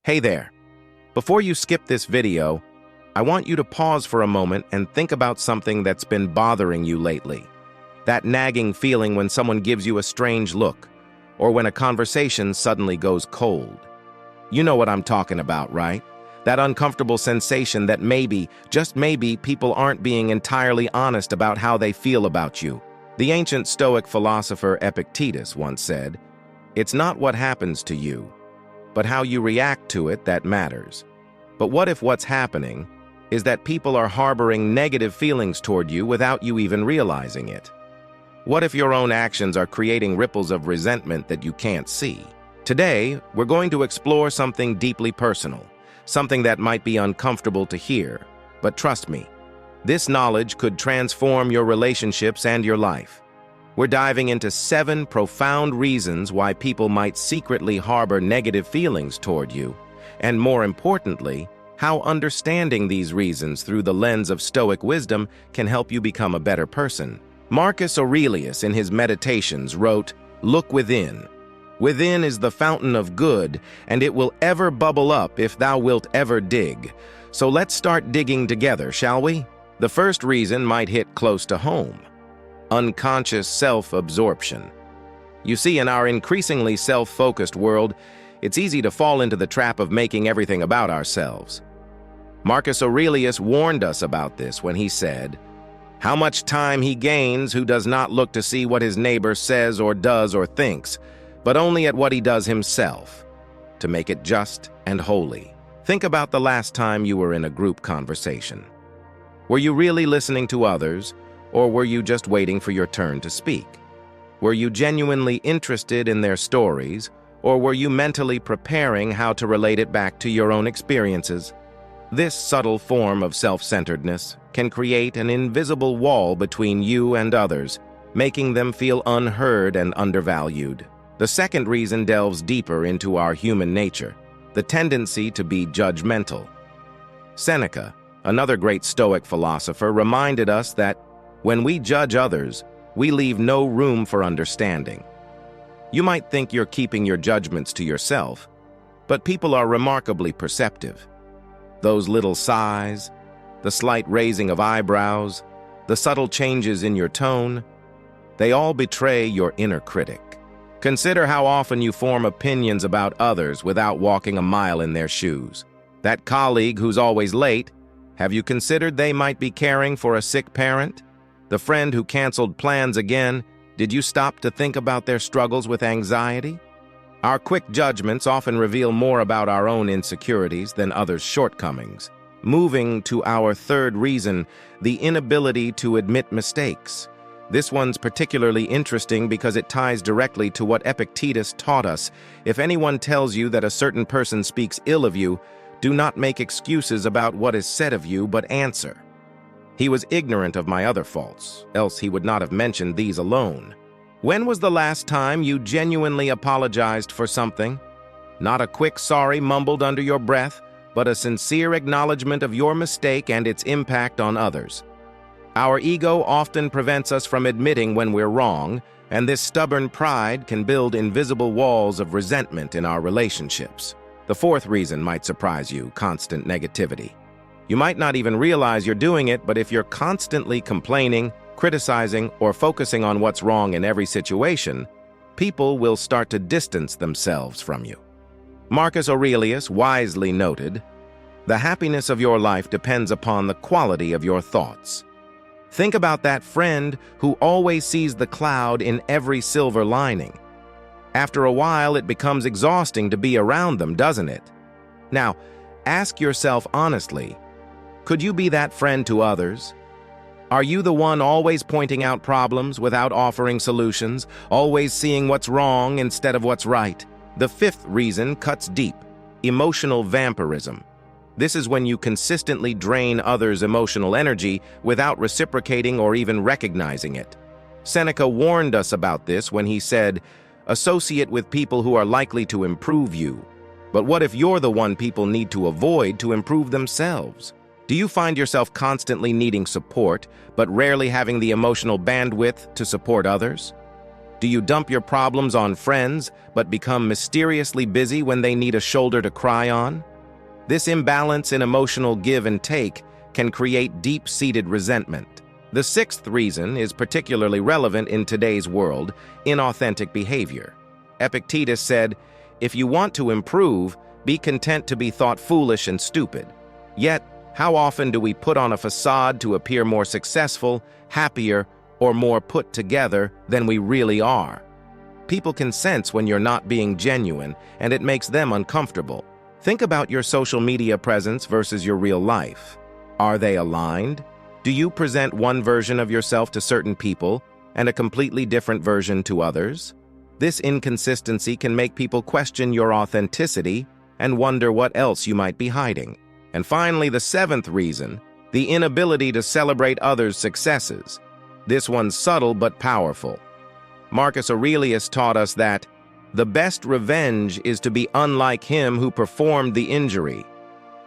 Hey there. Before you skip this video, I want you to pause for a moment and think about something that's been bothering you lately. That nagging feeling when someone gives you a strange look, or when a conversation suddenly goes cold. You know what I'm talking about, right? That uncomfortable sensation that maybe, just maybe, people aren't being entirely honest about how they feel about you. The ancient Stoic philosopher Epictetus once said, "It's not what happens to you, but how you react to it that matters." But what if what's happening is that people are harboring negative feelings toward you without you even realizing it? What if your own actions are creating ripples of resentment that you can't see? Today, we're going to explore something deeply personal, something that might be uncomfortable to hear, but trust me, this knowledge could transform your relationships and your life. We're diving into 7 profound reasons why people might secretly harbor negative feelings toward you, and more importantly, how understanding these reasons through the lens of Stoic wisdom can help you become a better person. Marcus Aurelius, in his Meditations, wrote, "Look within. Within is the fountain of good, and it will ever bubble up if thou wilt ever dig." So let's start digging together, shall we? The first reason might hit close to home. Unconscious self-absorption. You see, in our increasingly self-focused world, it's easy to fall into the trap of making everything about ourselves. Marcus Aurelius warned us about this when he said, "How much time he gains who does not look to see what his neighbor says or does or thinks, but only at what he does himself, to make it just and holy." Think about the last time you were in a group conversation. Were you really listening to others, or were you just waiting for your turn to speak? Were you genuinely interested in their stories, or were you mentally preparing how to relate it back to your own experiences? This subtle form of self-centeredness can create an invisible wall between you and others, making them feel unheard and undervalued. The second reason delves deeper into our human nature, the tendency to be judgmental. Seneca, another great Stoic philosopher, reminded us that when we judge others, we leave no room for understanding. You might think you're keeping your judgments to yourself, but people are remarkably perceptive. Those little sighs, the slight raising of eyebrows, the subtle changes in your tone, they all betray your inner critic. Consider how often you form opinions about others without walking a mile in their shoes. That colleague who's always late, have you considered they might be caring for a sick parent? The friend who canceled plans again, did you stop to think about their struggles with anxiety? Our quick judgments often reveal more about our own insecurities than others' shortcomings. Moving to our third reason, the inability to admit mistakes. This one's particularly interesting because it ties directly to what Epictetus taught us. If anyone tells you that a certain person speaks ill of you, do not make excuses about what is said of you, but answer, "He was ignorant of my other faults, else he would not have mentioned these alone." When was the last time you genuinely apologized for something? Not a quick sorry mumbled under your breath, but a sincere acknowledgement of your mistake and its impact on others. Our ego often prevents us from admitting when we're wrong, and this stubborn pride can build invisible walls of resentment in our relationships. The fourth reason might surprise you: constant negativity. You might not even realize you're doing it, but if you're constantly complaining, criticizing, or focusing on what's wrong in every situation, people will start to distance themselves from you. Marcus Aurelius wisely noted, "The happiness of your life depends upon the quality of your thoughts." Think about that friend who always sees the cloud in every silver lining. After a while, it becomes exhausting to be around them, doesn't it? Now, ask yourself honestly, could you be that friend to others? Are you the one always pointing out problems without offering solutions, always seeing what's wrong instead of what's right? The fifth reason cuts deep: emotional vampirism. This is when you consistently drain others' emotional energy without reciprocating or even recognizing it. Seneca warned us about this when he said, "Associate with people who are likely to improve you." But what if you're the one people need to avoid to improve themselves? Do you find yourself constantly needing support, but rarely having the emotional bandwidth to support others? Do you dump your problems on friends, but become mysteriously busy when they need a shoulder to cry on? This imbalance in emotional give and take can create deep-seated resentment. The sixth reason is particularly relevant in today's world: inauthentic behavior. Epictetus said, "If you want to improve, be content to be thought foolish and stupid." Yet, how often do we put on a facade to appear more successful, happier, or more put together than we really are? People can sense when you're not being genuine, and it makes them uncomfortable. Think about your social media presence versus your real life. Are they aligned? Do you present one version of yourself to certain people and a completely different version to others? This inconsistency can make people question your authenticity and wonder what else you might be hiding. And finally, the seventh reason, the inability to celebrate others' successes. This one's subtle but powerful. Marcus Aurelius taught us that the best revenge is to be unlike him who performed the injury.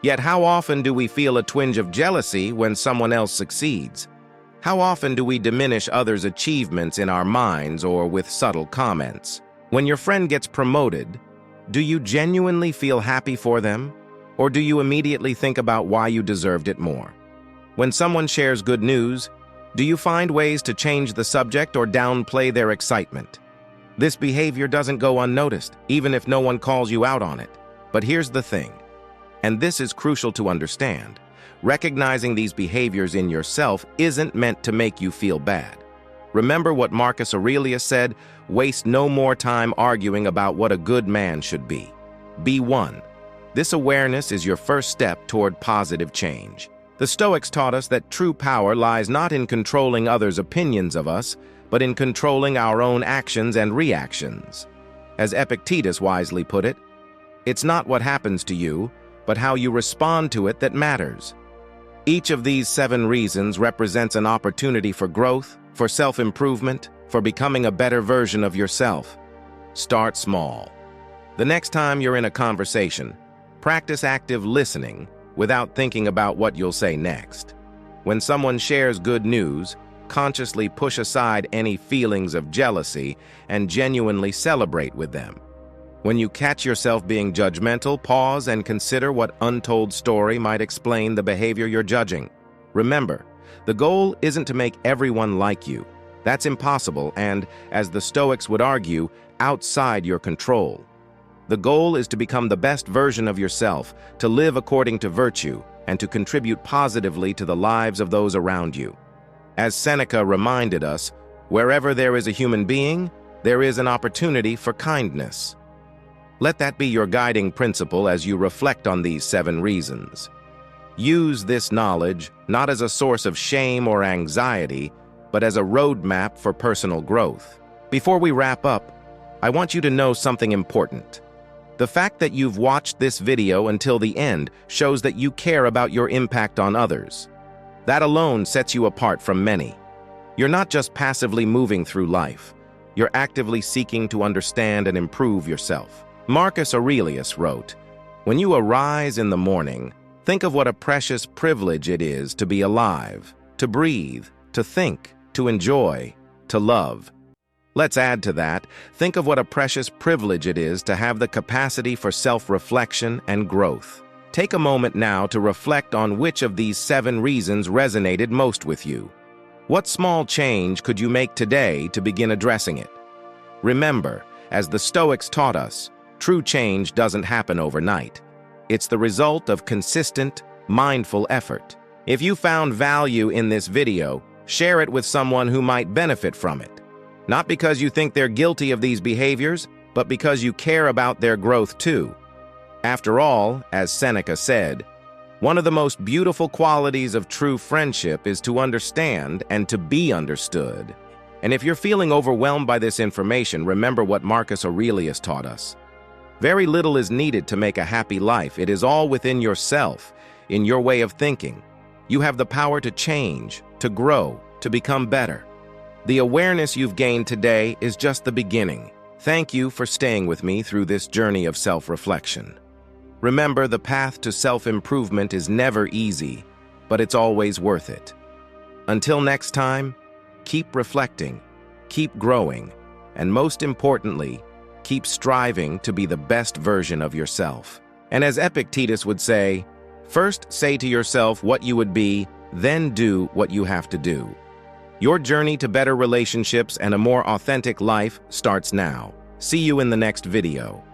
Yet how often do we feel a twinge of jealousy when someone else succeeds? How often do we diminish others' achievements in our minds or with subtle comments? When your friend gets promoted, do you genuinely feel happy for them? Or do you immediately think about why you deserved it more? When someone shares good news, do you find ways to change the subject or downplay their excitement? This behavior doesn't go unnoticed, even if no one calls you out on it. But here's the thing, and this is crucial to understand. Recognizing these behaviors in yourself isn't meant to make you feel bad. Remember what Marcus Aurelius said: waste no more time arguing about what a good man should be. Be one. This awareness is your first step toward positive change. The Stoics taught us that true power lies not in controlling others' opinions of us, but in controlling our own actions and reactions. As Epictetus wisely put it, it's not what happens to you, but how you respond to it that matters. Each of these 7 reasons represents an opportunity for growth, for self-improvement, for becoming a better version of yourself. Start small. The next time you're in a conversation, practice active listening without thinking about what you'll say next. When someone shares good news, consciously push aside any feelings of jealousy and genuinely celebrate with them. When you catch yourself being judgmental, pause and consider what untold story might explain the behavior you're judging. Remember, the goal isn't to make everyone like you. That's impossible and, as the Stoics would argue, outside your control. The goal is to become the best version of yourself, to live according to virtue, and to contribute positively to the lives of those around you. As Seneca reminded us, wherever there is a human being, there is an opportunity for kindness. Let that be your guiding principle as you reflect on these 7 reasons. Use this knowledge not as a source of shame or anxiety, but as a roadmap for personal growth. Before we wrap up, I want you to know something important. The fact that you've watched this video until the end shows that you care about your impact on others. That alone sets you apart from many. You're not just passively moving through life. You're actively seeking to understand and improve yourself. Marcus Aurelius wrote, "When you arise in the morning, think of what a precious privilege it is to be alive, to breathe, to think, to enjoy, to love." Let's add to that, think of what a precious privilege it is to have the capacity for self-reflection and growth. Take a moment now to reflect on which of these 7 reasons resonated most with you. What small change could you make today to begin addressing it? Remember, as the Stoics taught us, true change doesn't happen overnight. It's the result of consistent, mindful effort. If you found value in this video, share it with someone who might benefit from it. Not because you think they're guilty of these behaviors, but because you care about their growth too. After all, as Seneca said, one of the most beautiful qualities of true friendship is to understand and to be understood. And if you're feeling overwhelmed by this information, remember what Marcus Aurelius taught us. Very little is needed to make a happy life. It is all within yourself, in your way of thinking. You have the power to change, to grow, to become better. The awareness you've gained today is just the beginning. Thank you for staying with me through this journey of self-reflection. Remember, the path to self-improvement is never easy, but it's always worth it. Until next time, keep reflecting, keep growing, And most importantly, keep striving to be the best version of yourself. And as Epictetus would say, first say to yourself what you would be, then do what you have to do. Your journey to better relationships and a more authentic life starts now. See you in the next video.